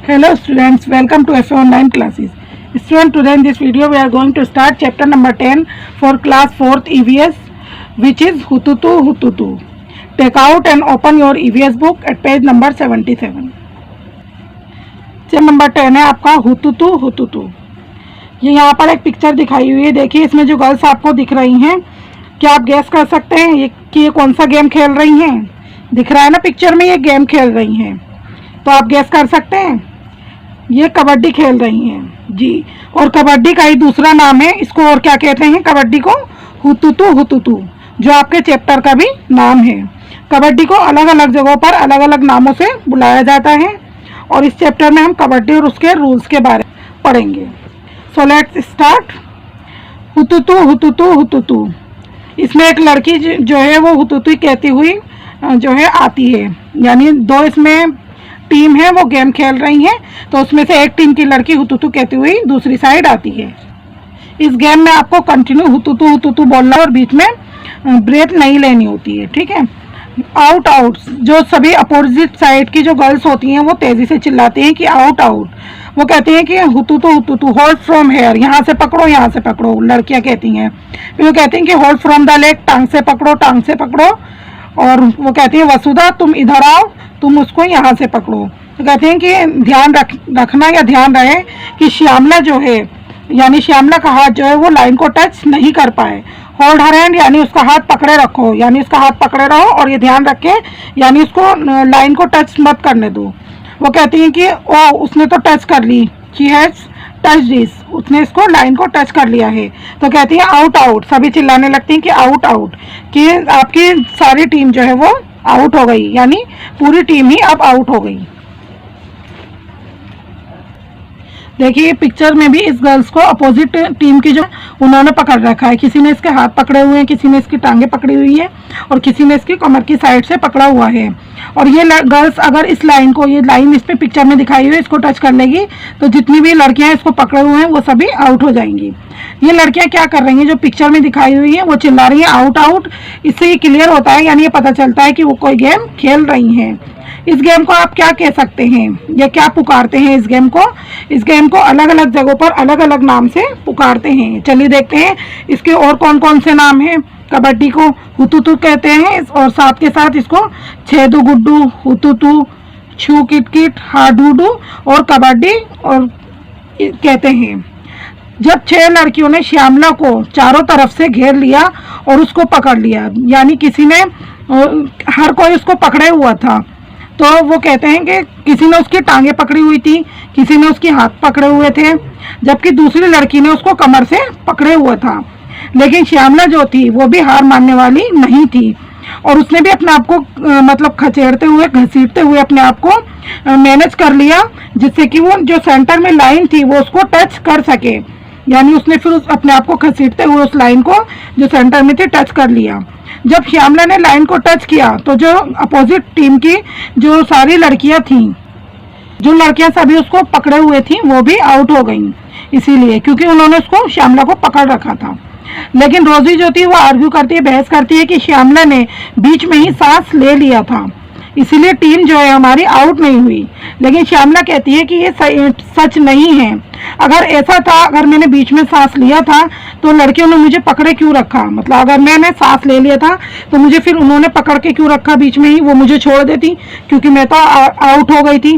Hello students, welcome to FA online classes. Student, today in this video we are going to start chapter number 10 for class 4th EVS, which is Hututu Hututu. Take out and open your EVS book at page number 77. Chapter number 10 है आपका हुतुतु हुतुतु। ये यहाँ पर एक picture दिखाई हुई है। देखिए इसमें जो गर्ल्स आपको दिख रही हैं, क्या आप गैस कर सकते हैं कि ये कौन सा गेम खेल रही हैं? दिख रहा है ना पिक्चर में, ये गेम खेल रही हैं, तो आप गैस कर सकते हैं। ये कबड्डी खेल रही हैं जी, और कबड्डी का ही दूसरा नाम है इसको, और क्या कहते हैं कबड्डी को? हुतुतु हुतुतु, जो आपके चैप्टर का भी नाम है। कबड्डी को अलग अलग जगहों पर अलग अलग नामों से बुलाया जाता है, और इस चैप्टर में हम कबड्डी और उसके रूल्स के बारे में पढ़ेंगे। So let's start. हुतुतु हुतुतु हुतुतु। इसमें एक लड़की जो है वो हुतुतु कहती हुई जो है आती है, यानी दो इसमें टीम है, वो गेम खेल रही हैं, तो उसमें से एक टीम की लड़की हुतुतु कहती हुई दूसरी साइड आती है। इस गेम में आपको कंटिन्यू हुतुतु हुतुतु बोलना है और बीच में ब्रेक नहीं लेनी होती है, ठीक है। आउट आउट, जो सभी अपोजिट साइड की जो गर्ल्स होती हैं वो तेजी से चिल्लाती हैं कि आउट आउट। वो कहती हैं कि हुतुतु हुतुतु, होल्ड फ्रॉम हेयर, यहाँ से पकड़ो यहाँ से पकड़ो, लड़कियाँ कहती हैं। फिर वो कहती हैं कि होल्ड फ्रॉम द लेग, टांग से पकड़ो टांग से पकड़ो। और वो कहती है वसुधा तुम इधर आओ, तुम उसको यहाँ से पकड़ो। तो कहते हैं कि ध्यान रखना या ध्यान रहे कि श्यामला जो है, यानी श्यामला का हाथ जो है वो लाइन को टच नहीं कर पाए। होल्ड हर हैंड, यानी उसका हाथ पकड़े रखो, यानी उसका हाथ पकड़े रहो, और ये ध्यान रखे यानी उसको लाइन को टच मत करने दो। वो कहती हैं कि ओ उसने तो टच कर ली, शी हैज टच दिस, उसने इसको लाइन को टच कर लिया है। तो कहती है आउट आउट, सभी चिल्लाने लगती हैं कि आउट आउट, कि आपकी सारी टीम जो है वो आउट हो गई, यानी पूरी टीम ही अब आउट हो गई। देखिए पिक्चर में भी इस गर्ल्स को अपोजिट टीम की जो उन्होंने पकड़ रखा है, किसी ने इसके हाथ पकड़े हुए हैं, किसी ने इसकी टांगे पकड़ी हुई है, और किसी ने इसकी कमर की साइड से पकड़ा हुआ है। और ये गर्ल्स अगर इस लाइन को, ये लाइन इस पे पिक्चर में दिखाई हुई है, इसको टच कर लेगी तो जितनी भी लड़कियां इसको पकड़े हुए हैं वो सभी आउट हो जाएंगी। ये लड़कियां क्या कर रही हैं, जो पिक्चर में दिखाई हुई है वो चिल्ला रही है आउट आउट। इससे ये क्लियर होता है, यानी ये पता चलता है कि वो कोई गेम खेल रही हैं। इस गेम को आप क्या कह सकते हैं या क्या पुकारते हैं इस गेम को? इस गेम को अलग अलग जगहों पर अलग अलग नाम से पुकारते हैं। चलिए देखते हैं इसके और कौन कौन से नाम हैं। कबड्डी को हुतुतु कहते हैं, और साथ के साथ इसको छेदू गुड्डू, हुतुतु, छू किटकिट, हाडूडू और कबड्डी और कहते हैं। जब 6 लड़कियों ने श्यामला को चारों तरफ से घेर लिया और उसको पकड़ लिया, यानी किसी ने, हर कोई उसको पकड़े हुआ था, तो वो कहते हैं कि किसी ने उसकी टांगे पकड़ी हुई थी, किसी ने उसके हाथ पकड़े हुए थे, जबकि दूसरी लड़की ने उसको कमर से पकड़े हुआ था। लेकिन श्यामला जो थी वो भी हार मानने वाली नहीं थी, और उसने भी अपने आप को मतलब खचेड़ते हुए घसीटते हुए अपने आप को मैनेज कर लिया, जिससे कि वो जो सेंटर में लाइन थी वो उसको टच कर सके। यानी उसने फिर अपने आप को घसीटते हुए उस लाइन को जो सेंटर में थी टच कर लिया। जब श्यामला ने लाइन को टच किया तो जो अपोजिट टीम की जो सारी लड़कियां थीं, जो लड़कियां सभी उसको पकड़े हुए थी, वो भी आउट हो गईं, इसीलिए क्योंकि उन्होंने उसको श्यामला को पकड़ रखा था। लेकिन रोजी जो थी वो आर्ग्यू करती है, बहस करती है कि श्यामला ने बीच में ही सांस ले लिया था, इसीलिए टीम जो है हमारी आउट नहीं हुई। लेकिन श्यामला कहती है कि ये सच नहीं है। अगर ऐसा था, अगर मैंने बीच में सांस लिया था तो लड़कियों ने मुझे पकड़े क्यों रखा? मतलब अगर मैंने सांस ले लिया था तो मुझे फिर उन्होंने पकड़ के क्यों रखा बीच में ही? वो मुझे छोड़ देती, क्योंकि मैं तो आउट हो गई थी।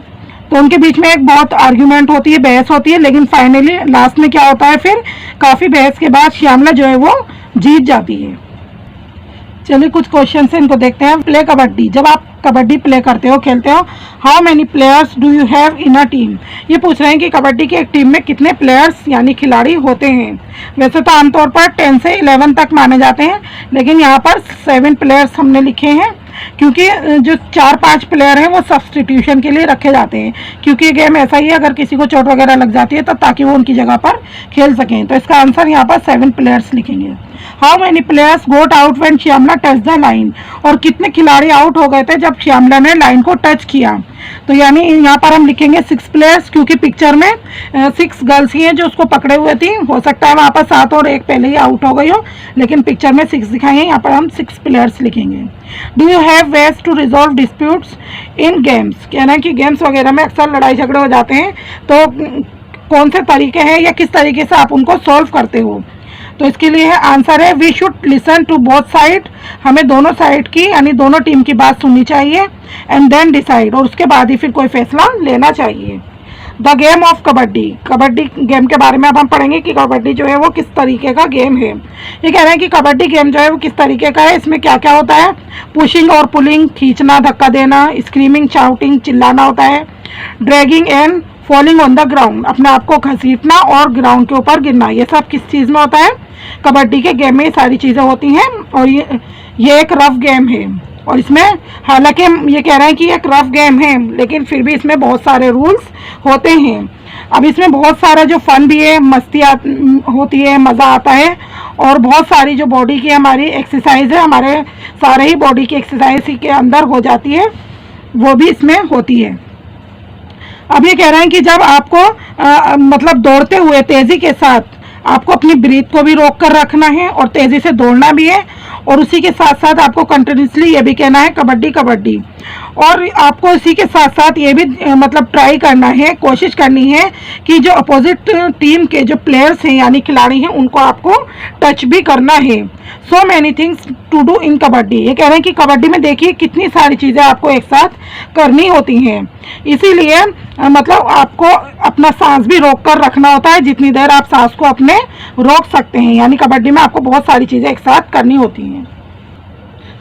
तो उनके बीच में एक बहुत आर्ग्यूमेंट होती है, बहस होती है, लेकिन फाइनली लास्ट में क्या होता है, फिर काफ़ी बहस के बाद श्यामला जो है वो जीत जाती है। चलिए कुछ क्वेश्चन से इनको देखते हैं। प्ले कबड्डी, जब आप कबड्डी प्ले करते हो, खेलते हो, how many players do you have in a team? ये पूछ रहे हैं कि कबड्डी की एक टीम में कितने प्लेयर्स यानी खिलाड़ी होते हैं। वैसे तो आमतौर पर 10 से 11 तक माने जाते हैं, लेकिन यहाँ पर 7 प्लेयर्स हमने लिखे हैं, क्योंकि जो 4-5 प्लेयर हैं वो सब्सटीट्यूशन के लिए रखे जाते हैं, क्योंकि ये गेम ऐसा ही है, अगर किसी को चोट वगैरह लग जाती है तो ताकि वो उनकी जगह पर खेल सकें। तो इसका आंसर यहाँ पर 7 प्लेयर्स लिखेंगे। How many players got out when Shyamala touch the line? और कितने खिलाड़ी आउट हो गए थे जब श्यामला ने लाइन को टच किया? तो यानी यहाँ पर हम लिखेंगे 6 प्लेयर्स, क्योंकि पिक्चर में 6 गर्ल्स ही हैं जो उसको पकड़े हुए थी। हो सकता है वहाँ पर 7 और 1 पहले ही आउट हो गई हो, लेकिन पिक्चर में 6 दिखाई है, यहाँ पर हम 6 प्लेयर्स लिखेंगे। Do you have ways to resolve disputes in games, कहना है कि गेम्स वगैरह में अक्सर लड़ाई झगड़े हो जाते हैं, तो कौन से तरीके हैं या किस तरीके से आप उनको सॉल्व करते हो। तो इसके लिए है आंसर है we should listen to both side, हमें दोनों साइड की यानी दोनों टीम की बात सुननी चाहिए, एंड देन डिसाइड, और उसके बाद ही फिर कोई फैसला लेना चाहिए। The game of kabaddi, kabaddi game के बारे में अब हम पढ़ेंगे कि कबड्डी जो है वो किस तरीके का गेम है। ये कह रहे हैं कि कबड्डी गेम जो है वो किस तरीके का है, इसमें क्या क्या होता है। पुशिंग और पुलिंग, खींचना, धक्का देना, स्क्रीमिंग, शाउटिंग, चिल्लाना होता है, dragging and falling on the ground, अपने आप को घसीटना और ग्राउंड के ऊपर गिरना, ये सब किस चीज़ में होता है, कबड्डी के गेम में ये सारी चीज़ें होती हैं। और ये एक रफ गेम है, और इसमें हालांकि हम ये कह रहे हैं कि एक रफ गेम है, लेकिन फिर भी इसमें बहुत सारे रूल्स होते हैं। अब इसमें बहुत सारा जो फन भी है, मस्ती होती है, मज़ा आता है, और बहुत सारी जो बॉडी की हमारी एक्सरसाइज है, हमारे सारे ही बॉडी की एक्सरसाइज के अंदर हो जाती है, वो भी इसमें होती है। अब ये कह रहे हैं कि जब आपको मतलब दौड़ते हुए तेज़ी के साथ आपको अपनी ब्रीथ को भी रोक कर रखना है और तेज़ी से दौड़ना भी है, और उसी के साथ साथ आपको कंटिन्यूसली ये भी कहना है कबड्डी कबड्डी, और आपको इसी के साथ साथ ये भी मतलब ट्राई करना है, कोशिश करनी है कि जो अपोजिट टीम के जो प्लेयर्स हैं यानी खिलाड़ी हैं उनको आपको टच भी करना है। So many things to do in kabaddi, ये कह रहे हैं कि कबड्डी में देखिए कितनी सारी चीज़ें आपको एक साथ करनी होती हैं, इसीलिए मतलब आपको अपना सांस भी रोक कर रखना होता है, जितनी देर आप सांस को अपने रोक सकते हैं, यानी कबड्डी में आपको बहुत सारी चीज़ें एक साथ करनी होती हैं।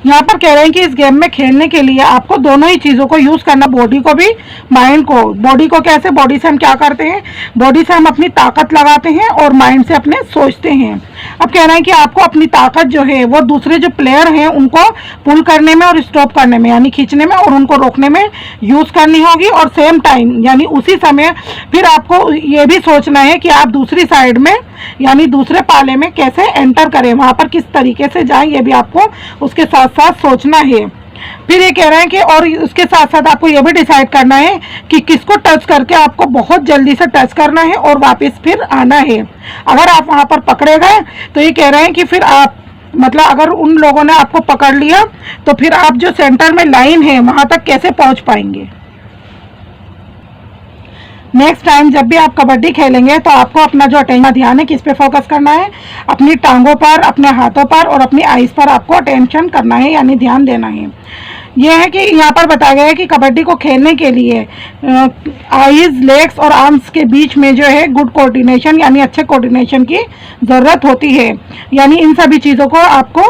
यहाँ पर कह रहे हैं कि इस गेम में खेलने के लिए आपको दोनों ही चीज़ों को यूज़ करना, बॉडी को भी माइंड को। बॉडी को कैसे, बॉडी से हम क्या करते हैं, बॉडी से हम अपनी ताकत लगाते हैं और माइंड से अपने सोचते हैं। अब कह रहे हैं कि आपको अपनी ताकत जो है वो दूसरे जो प्लेयर हैं उनको पुल करने में और स्टॉप करने में यानी खींचने में और उनको रोकने में यूज़ करनी होगी, और सेम टाइम यानी उसी समय फिर आपको ये भी सोचना है कि आप दूसरी साइड में यानी दूसरे पाले में कैसे एंटर करें, वहाँ पर किस तरीके से जाएं, ये भी आपको उसके साथ साथ सोचना है। फिर ये कह रहे हैं कि और उसके साथ साथ आपको ये भी डिसाइड करना है कि किसको टच करके आपको बहुत जल्दी से टच करना है और वापस फिर आना है। अगर आप वहाँ पर पकड़े गए तो ये कह रहे हैं कि फिर आप मतलब अगर उन लोगों ने आपको पकड़ लिया तो फिर आप जो सेंटर में लाइन है वहाँ तक कैसे पहुँच पाएंगे। नेक्स्ट टाइम जब भी आप कबड्डी खेलेंगे तो आपको अपना जो अटेंशन ध्यान है किस पे फोकस करना है, अपनी टांगों पर, अपने हाथों पर और अपनी आईज पर आपको अटेंशन करना है यानी ध्यान देना है। यह है कि यहाँ पर बताया गया है कि कबड्डी को खेलने के लिए आईज, लेग्स और आर्म्स के बीच में जो है गुड कोऑर्डिनेशन यानी अच्छे कोऑर्डिनेशन की ज़रूरत होती है। यानी इन सभी चीज़ों को आपको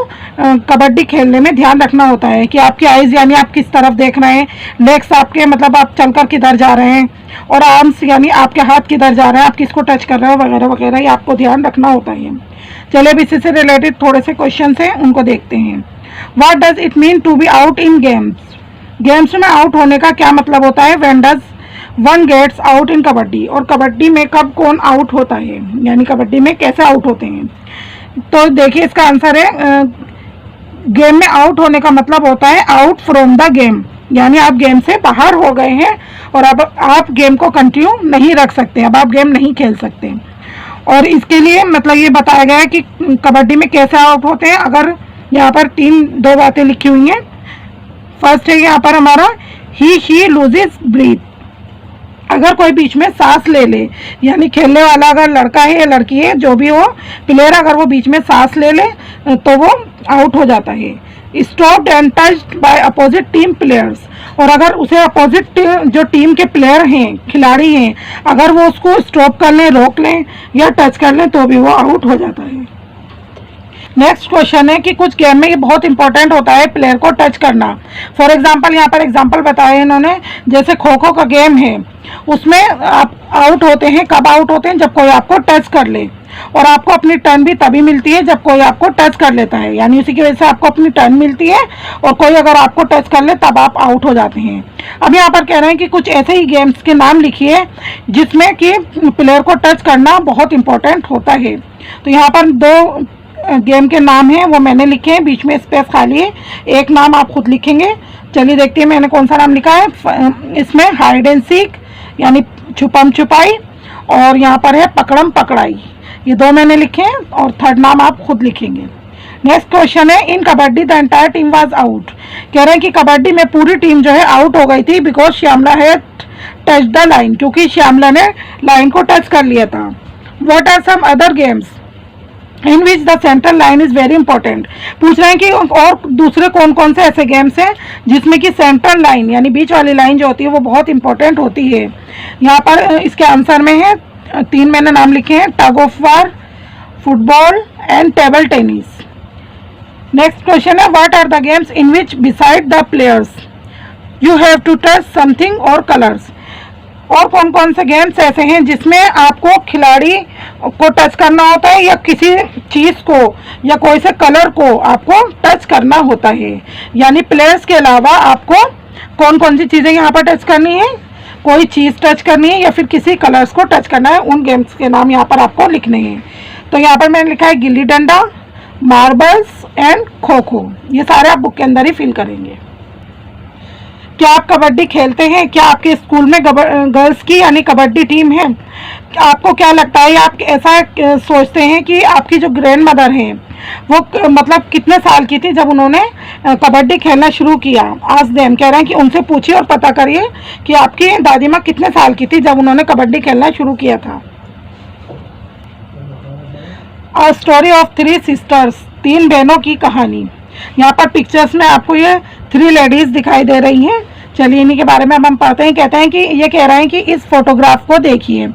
कबड्डी खेलने में ध्यान रखना होता है कि आपकी आईज यानी आप किस तरफ देख रहे हैं, लेग्स आपके मतलब आप चलकर किधर जा रहे हैं, और आर्म्स यानी आपके हाथ किधर जा रहे हैं, आप किसको टच कर रहे हो वगैरह वगैरह, ये आपको ध्यान रखना होता है। चलिए अब इसी से रिलेटेड थोड़े से क्वेश्चन हैं उनको देखते हैं। What does it mean to be out in games? Games में आउट होने का क्या मतलब होता है। When does one gets out in kabaddi, और कबड्डी में कब कौन आउट होता है यानी कबड्डी में कैसे आउट होते हैं। तो देखिए इसका आंसर है गेम में आउट होने का मतलब होता है आउट फ्रॉम द गेम, यानी आप गेम से बाहर हो गए हैं और अब आप गेम को कंटिन्यू नहीं रख सकते, अब आप गेम नहीं खेल सकते। और इसके लिए मतलब ये बताया गया है कि कबड्डी में कैसे आउट होते हैं। अगर यहाँ पर दो बातें लिखी हुई हैं। फर्स्ट है यहाँ पर हमारा ही शी लूजेस ब्रीथ, अगर कोई बीच में सांस ले ले यानी खेलने वाला अगर लड़का है या लड़की है जो भी हो प्लेयर, अगर वो बीच में सांस ले ले तो वो आउट हो जाता है। Stopped and touched bye opposite team players, और अगर उसे अपोजिट जो टीम के प्लेयर हैं, खिलाड़ी हैं, अगर वो उसको स्टॉप कर लें, रोक लें या टच कर लें तो भी वो आउट हो जाता है। नेक्स्ट क्वेश्चन है कि कुछ गेम में ये बहुत इंपॉर्टेंट होता है प्लेयर को टच करना। फॉर एग्जांपल यहाँ पर एग्जांपल बताया इन्होंने, जैसे खो खो का गेम है उसमें आप आउट होते हैं, कब आउट होते हैं, जब कोई आपको टच कर ले, और आपको अपनी टर्न भी तभी मिलती है जब कोई आपको टच कर लेता है, यानी उसी की वजह से आपको अपनी टर्न मिलती है, और कोई अगर आपको टच कर ले तब आप आउट हो जाते हैं। अब यहाँ पर कह रहे हैं कि कुछ ऐसे ही गेम्स के नाम लिखिए जिसमें कि प्लेयर को टच करना बहुत इंपॉर्टेंट होता है। तो यहाँ पर दो गेम के नाम हैं वो मैंने लिखे हैं, बीच में स्पेस खाली है, एक नाम आप खुद लिखेंगे। चलिए देखते हैं मैंने कौन सा नाम लिखा है। इसमें हाइड एंड सीक यानी छुपम छुपाई, और यहाँ पर है पकड़म पकड़ाई, ये दो मैंने लिखे हैं, और थर्ड नाम आप खुद लिखेंगे। नेक्स्ट क्वेश्चन है, in kabaddi the entire team was out. कह रहे हैं कि कबड्डी में पूरी टीम जो है आउट हो गई थी बिकॉज श्यामला है टच द लाइन, क्योंकि श्यामला ने लाइन को टच कर लिया था। What are some other games in which the central line is very important. पूछ रहे हैं कि और दूसरे कौन कौन से ऐसे गेम्स हैं जिसमें कि सेंट्रल लाइन यानी बीच वाली लाइन जो होती है वो बहुत इंपॉर्टेंट होती है। यहाँ पर इसके आंसर में है 3 मैंने नाम लिखे हैं, tug of war, football and table tennis. Next question है, what are the games in which beside the players you have to touch something और कलर्स। और कौन कौन से गेम्स ऐसे हैं जिसमें आपको खिलाड़ी को टच करना होता है या किसी चीज़ को या कोई से कलर को आपको टच करना होता है। यानी प्लेयर्स के अलावा आपको कौन कौन सी चीज़ें यहाँ पर टच करनी है, कोई चीज़ टच करनी है या फिर किसी कलर्स को टच करना है। उन गेम्स के नाम यहाँ पर आपको लिखने हैं। तो यहाँ पर मैंने लिखा है गिल्ली डंडा, मार्बल्स एंड खो खो। ये सारे आप बुक के अंदर ही फिल करेंगे। क्या आप कबड्डी खेलते हैं? क्या आपके स्कूल में गर्ल्स की यानी कबड्डी टीम है? आपको क्या लगता है, आप ऐसा सोचते हैं कि आपकी जो ग्रैंड मदर हैं वो मतलब कितने साल की थी जब उन्होंने कबड्डी खेलना शुरू किया? आज देम कह रहे हैं कि उनसे पूछिए और पता करिए कि आपकी दादी माँ कितने साल की थी जब उन्होंने कबड्डी खेलना शुरू किया था। अ स्टोरी ऑफ 3 सिस्टर्स, 3 बहनों की कहानी। यहाँ पर पिक्चर्स में आपको ये 3 लेडीज दिखाई दे रही हैं। चलिए इन्हीं के बारे में अब हम पढ़ते हैं। कहते हैं कि ये कह रहे हैं कि इस फोटोग्राफ को देखिए,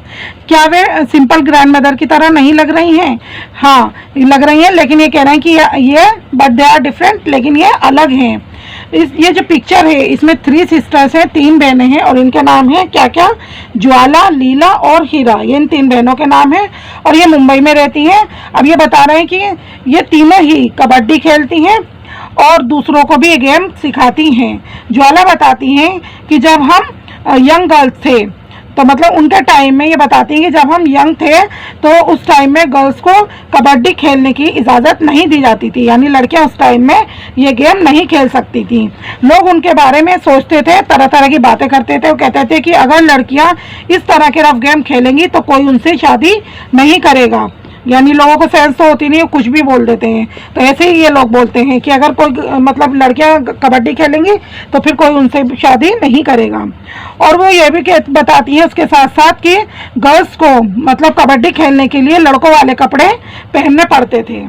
क्या वे सिंपल ग्रैंड मदर की तरह नहीं लग रही हैं? हाँ लग रही हैं, लेकिन ये कह रहे हैं कि ये बट दे आर डिफरेंट, लेकिन ये अलग हैं। ये जो पिक्चर है इसमें 3 सिस्टर्स हैं, 3 बहनें हैं और इनके नाम है क्या क्या, ज्वाला, लीला और हीरा। ये इन 3 बहनों के नाम हैं और ये मुंबई में रहती हैं। अब ये बता रहे हैं कि ये तीनों ही कबड्डी खेलती हैं और दूसरों को भी ये गेम सिखाती हैं। ज्वाला बताती हैं कि जब हम यंग गर्ल्स थे तो मतलब उनके टाइम में ये बताती हैं कि जब हम यंग थे तो उस टाइम में गर्ल्स को कबड्डी खेलने की इजाज़त नहीं दी जाती थी, यानी लड़कियां उस टाइम में ये गेम नहीं खेल सकती थी। लोग उनके बारे में सोचते थे, तरह तरह की बातें करते थे। वो कहते थे कि अगर लड़कियां इस तरह के रफ गेम खेलेंगी तो कोई उनसे शादी नहीं करेगा। यानी लोगों को सेंस तो होती नहीं, कुछ भी बोल देते हैं। तो ऐसे ही ये लोग बोलते हैं कि अगर कोई मतलब लड़कियां कबड्डी खेलेंगी तो फिर कोई उनसे शादी नहीं करेगा। और वो ये भी बताती है उसके साथ साथ कि गर्ल्स को मतलब कबड्डी खेलने के लिए लड़कों वाले कपड़े पहनने पड़ते थे।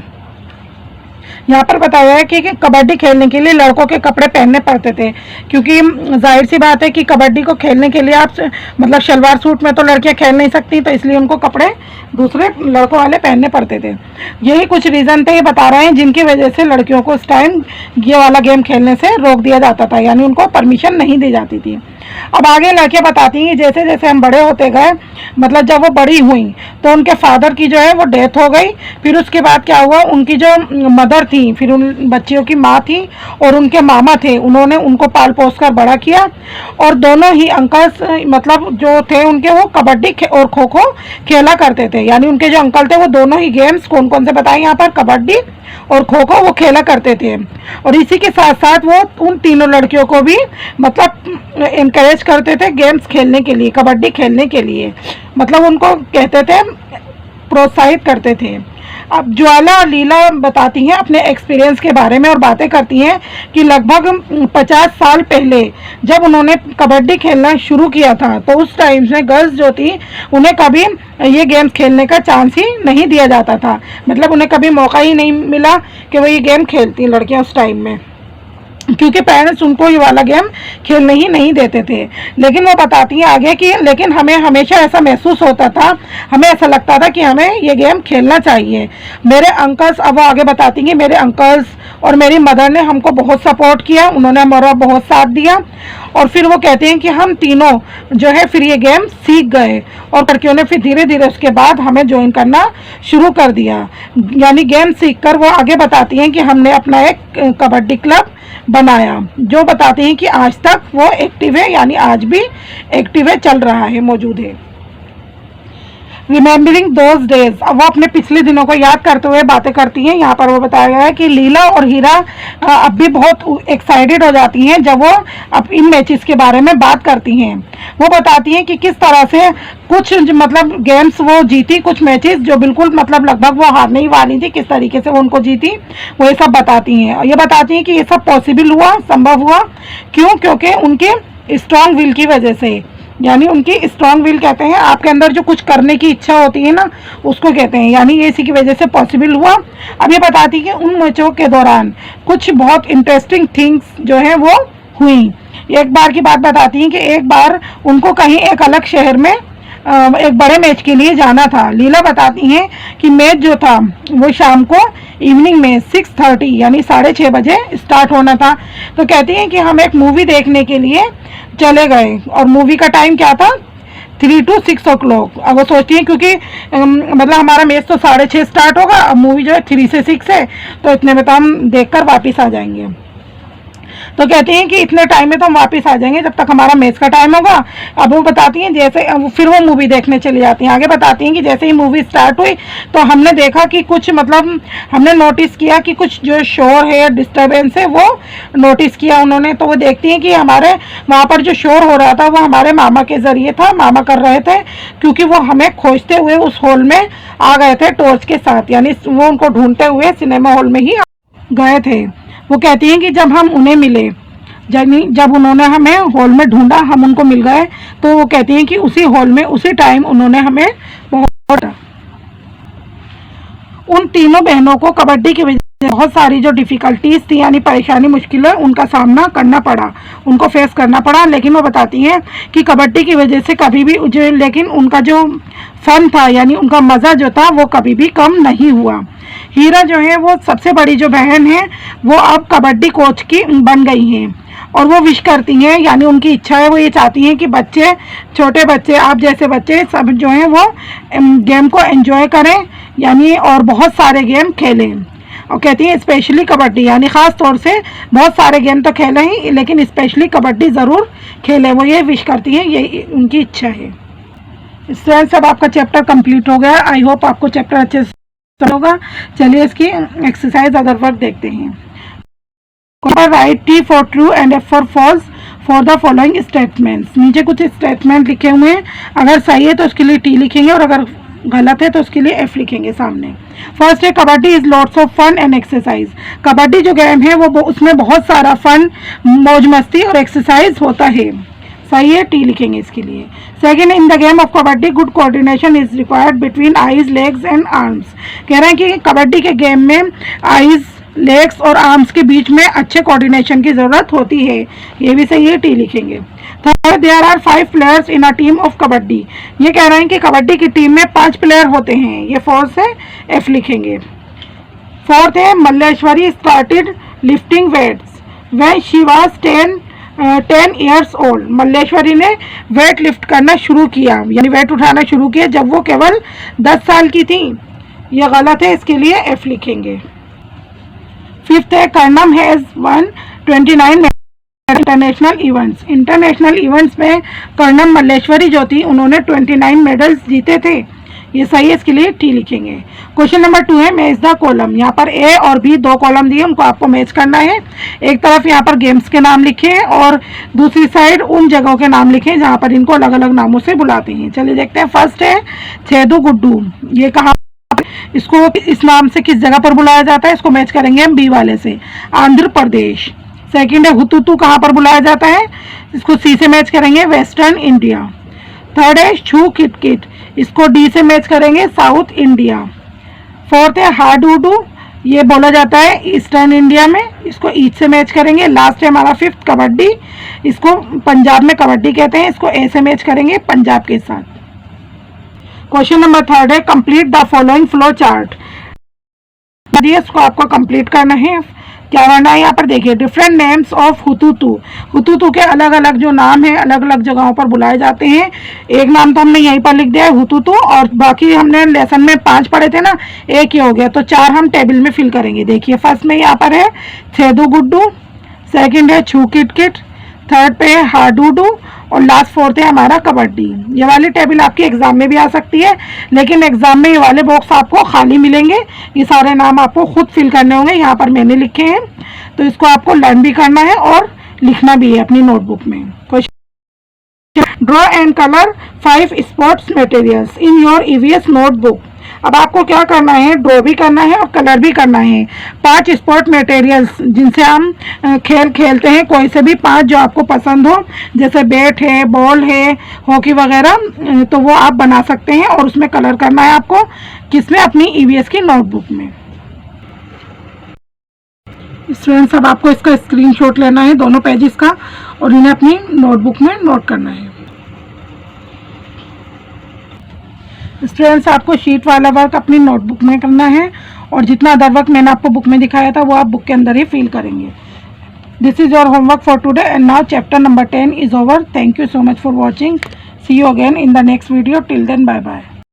यहाँ पर बताया है कि कबड्डी खेलने के लिए लड़कों के कपड़े पहनने पड़ते थे, क्योंकि जाहिर सी बात है कि कबड्डी को खेलने के लिए आप मतलब शलवार सूट में तो लड़कियां खेल नहीं सकती, तो इसलिए उनको कपड़े दूसरे लड़कों वाले पहनने पड़ते थे। यही कुछ रीज़न थे, ये बता रहे हैं, जिनकी वजह से लड़कियों को उस टाइम ये वाला गेम खेलने से रोक दिया जाता था, यानी उनको परमिशन नहीं दी जाती थी। अब आगे लड़कियां बताती हैं जैसे जैसे हम बड़े होते गए, मतलब जब वो बड़ी हुई तो उनके फादर की जो है वो डेथ हो गई। फिर उसके बाद क्या हुआ, उनकी जो मदर थी, फिर उन बच्चियों की माँ थी और उनके मामा थे, उन्होंने उनको पाल पोस कर बड़ा किया। और दोनों ही अंकल्स मतलब जो थे उनके, वो कबड्डी और खो खो खेला करते थे। यानी उनके जो अंकल थे वो दोनों ही गेम्स कौन कौन से बताए यहाँ पर, कबड्डी और खो खो वो खेला करते थे। और इसी के साथ साथ वो उन तीनों लड़कियों को भी मतलब इनकरेज करते थे गेम्स खेलने के लिए, कबड्डी खेलने के लिए, मतलब उनको कहते थे, प्रोत्साहित करते थे। अब ज्वाला और लीला बताती हैं अपने एक्सपीरियंस के बारे में और बातें करती हैं कि लगभग 50 साल पहले जब उन्होंने कबड्डी खेलना शुरू किया था तो उस टाइम में गर्ल्स जो थी उन्हें कभी ये गेम्स खेलने का चांस ही नहीं दिया जाता था, मतलब उन्हें कभी मौका ही नहीं मिला कि वो ये गेम खेलती लड़कियां उस टाइम में, क्योंकि पेरेंट्स उनको ये वाला गेम खेलने ही नहीं देते थे। लेकिन वो बताती हैं आगे कि लेकिन हमें हमेशा ऐसा महसूस होता था, हमें ऐसा लगता था कि हमें ये गेम खेलना चाहिए। मेरे अंकल्स, अब वो आगे बताती हैं, मेरे अंकल्स और मेरी मदर ने हमको बहुत सपोर्ट किया, उन्होंने हमारा बहुत साथ दिया। और फिर वो कहते हैं कि हम तीनों जो है फिर ये गेम सीख गए और लड़कियों ने फिर धीरे धीरे उसके बाद हमें ज्वाइन करना शुरू कर दिया। यानी गेम सीखकर वो आगे बताती हैं कि हमने अपना एक कबड्डी क्लब बनाया, जो बताते हैं कि आज तक वो एक्टिव है, यानी आज भी एक्टिव है, चल रहा है, मौजूद है। रिमेम्बरिंग दोज डेज, अब वो अपने पिछले दिनों को याद करते हुए बातें करती हैं। यहाँ पर वो बताया गया है कि लीला और हीरा अब भी बहुत एक्साइटेड हो जाती हैं जब वो अब इन मैचेस के बारे में बात करती हैं। वो बताती हैं कि किस तरह से कुछ मतलब गेम्स वो जीती, कुछ मैचेस जो बिल्कुल मतलब लगभग वो हारने ही वाली थी, किस तरीके से वो उनको जीती, वो ये सब बताती हैं। ये बताती हैं कि ये सब पॉसिबल हुआ, संभव हुआ, क्यों? क्योंकि उनके स्ट्रॉन्ग विल की वजह से, यानी उनकी स्ट्रॉन्ग विल कहते हैं आपके अंदर जो कुछ करने की इच्छा होती है ना, उसको कहते हैं, यानी ये इसी की वजह से पॉसिबल हुआ। अब ये बताती है कि उन मैचों के दौरान कुछ बहुत इंटरेस्टिंग थिंग्स जो है वो हुई। एक बार की बात बताती हैं कि एक बार उनको कहीं एक अलग शहर में एक बड़े मैच के लिए जाना था। लीला बताती हैं कि मैच जो था वो शाम को इवनिंग में 6:30 यानी 6:30 बजे स्टार्ट होना था। तो कहती हैं कि हम एक मूवी देखने के लिए चले गए और मूवी का टाइम क्या था, 3 to 6 o'clock। अब वो सोचती हैं क्योंकि मतलब हमारा मैच तो 6:30 स्टार्ट होगा, अब मूवी जो है 3 से 6 है, तो इतने में तो हम देखकर वापस आ जाएंगे। तो कहती हैं कि इतने टाइम में तो हम वापस आ जाएंगे जब तक हमारा मैच का टाइम होगा। अब वो बताती हैं जैसे फिर वो मूवी देखने चली जाती हैं। आगे बताती हैं कि जैसे ही मूवी स्टार्ट हुई तो हमने देखा कि कुछ मतलब हमने नोटिस किया कि कुछ जो शोर है, डिस्टर्बेंस है, वो नोटिस किया उन्होंने। तो वो देखती हैं कि हमारे वहाँ पर जो शोर हो रहा था वो हमारे मामा के ज़रिए था, मामा कर रहे थे, क्योंकि वो हमें खोजते हुए उस हॉल में आ गए थे टॉर्च के साथ, यानी वो उनको ढूंढते हुए सिनेमा हॉल में ही गए थे। वो कहती हैं कि जब हम उन्हें मिले, जब उन्होंने हमें हॉल में ढूंढा, हम उनको मिल गए, तो वो कहती हैं कि उसी हॉल में उसी टाइम उन्होंने हमें बहुत, उन तीनों बहनों को कबड्डी की वजह से बहुत सारी जो डिफ़िकल्टीज थी यानी परेशानी, मुश्किलें, उनका सामना करना पड़ा, उनको फेस करना पड़ा। लेकिन वो बताती हैं कि कबड्डी की वजह से कभी भी जो, लेकिन उनका जो फन था यानी उनका मज़ा जो था वो कभी भी कम नहीं हुआ। हीरा जो है वो सबसे बड़ी जो बहन है वो अब कबड्डी कोच की बन गई हैं और वो विश करती हैं, यानी उनकी इच्छा है, वो ये चाहती हैं कि बच्चे, छोटे बच्चे, आप जैसे बच्चे सब जो हैं वो गेम को एंजॉय करें, यानी और बहुत सारे गेम खेलें। और कहती हैं स्पेशली कबड्डी, यानी ख़ास तौर से बहुत सारे गेम तो खेलें ही, लेकिन स्पेशली कबड्डी ज़रूर खेलें, वो ये विश करती हैं, ये उनकी इच्छा है। स्टूडेंट्स, अब आपका चैप्टर कंप्लीट हो गया। आई होप आपको चैप्टर अच्छे से होगा। चलिए इसकी एक्सरसाइज अदर वर्क देखते हैं। Write T for true and F for false for the following statements. नीचे कुछ स्टेटमेंट लिखे हुए हैं, अगर सही है तो उसके लिए T लिखेंगे और अगर गलत है तो उसके लिए F लिखेंगे सामने। फर्स्ट है kabaddi is lots of fun and exercise. Kabaddi जो गेम है वो उसमें बहुत सारा फन, मौज मस्ती और एक्सरसाइज होता है, सही है, T लिखेंगे इसके लिए। Second, in the game of kabaddi good coordination is required between eyes, legs and arms. कह रहे हैं कि कबड्डी के गेम में आईज, लेग्स और आर्म्स के बीच में अच्छे कोऑर्डिनेशन की ज़रूरत होती है, ये भी सही है, T लिखेंगे। Third, there are 5 players in a team of kabaddi. ये कह रहे हैं कि कबड्डी की टीम में 5 प्लेयर होते हैं, ये फोर्थ है, F लिखेंगे। फोर्थ है Malleswari started lifting weights when she was 10 years old। Malleswari ने वेट लिफ्ट करना शुरू किया, यानी वेट उठाना शुरू किया जब वो केवल 10 साल की थी, यह गलत है, इसके लिए F लिखेंगे। फिफ्थ है Karnam has one 29 international events. International events में कर्णम मल्लेश्वरी जो थी उन्होंने 29 मेडल्स जीते थे, ये सही है, इसके लिए T लिखेंगे। क्वेश्चन नंबर 2 है मैच द कॉलम। यहाँ पर A और B 2 कॉलम दिए, उनको आपको मैच करना है। एक तरफ यहाँ पर गेम्स के नाम लिखे और दूसरी साइड उन जगहों के नाम लिखे जहाँ पर इनको अलग अलग नामों से बुलाते हैं। चलिए देखते हैं। फर्स्ट है छेदू गुड्डू, ये कहाँ, इसको इस नाम से किस जगह पर बुलाया जाता है, इसको मैच करेंगे हम B वाले से, आंध्र प्रदेश। सेकेंड है हुतुतु, कहाँ पर बुलाया जाता है, इसको C से मैच करेंगे, वेस्टर्न इंडिया। थर्ड है छू किट किट, इसको D से मैच करेंगे, साउथ इंडिया। फोर्थ है हाडूडू, ये बोला जाता है ईस्टर्न इंडिया में, इसको ईस्ट से मैच करेंगे। लास्ट है हमारा फिफ्थ कबड्डी, इसको पंजाब में कबड्डी कहते हैं, इसको A से मैच करेंगे, पंजाब के साथ। क्वेश्चन नंबर 3 है complete the following flow chart. इसको आपको कंप्लीट करना है। क्या करना है, यहाँ पर देखिए डिफरेंट नेम्स ऑफ हुतुतु। हुतुतु के अलग अलग जो नाम है अलग अलग जगहों पर बुलाए जाते हैं। एक नाम तो हमने यहीं पर लिख दिया है हुतुतु, और बाकी हमने लेसन में 5 पढ़े थे ना, एक ही हो गया, तो 4 हम टेबल में फिल करेंगे। देखिए फर्स्ट में यहाँ पर है छेदू गुड्डू, सेकंड है छू किट किट, थर्ड पे है हाडूडू और लास्ट फोर्थ है हमारा कबड्डी। ये वाली टेबल आपके एग्जाम में भी आ सकती है, लेकिन एग्जाम में ये वाले बॉक्स आपको खाली मिलेंगे। ये सारे नाम आपको खुद फिल करने होंगे, यहाँ पर मैंने लिखे हैं, तो इसको आपको लर्न भी करना है और लिखना भी है अपनी नोटबुक में। Question, draw and colour 5 sports materials in your EVS notebook. अब आपको क्या करना है, ड्रॉ भी करना है और कलर भी करना है। 5 स्पोर्ट मटेरियल्स जिनसे हम खेल खेलते हैं, कोई से भी 5 जो आपको पसंद हो, जैसे बैट है, बॉल है, हॉकी वगैरह, तो वो आप बना सकते हैं और उसमें कलर करना है आपको, किसमें, अपनी ईवीएस की नोटबुक में। स्टूडेंट्स, अब आपको इसका स्क्रीनशॉट लेना है दोनों पेजेस का और इन्हें अपनी नोटबुक में नोट करना है। स्टूडेंट्स, आपको शीट वाला वर्क अपनी नोटबुक में करना है और जितना अदर वर्क मैंने आपको बुक में दिखाया था वो आप बुक के अंदर ही फिल करेंगे। This is your homework for today and now chapter number 10 is over. Thank you so much for watching. See you again in the next video. Till then, bye bye.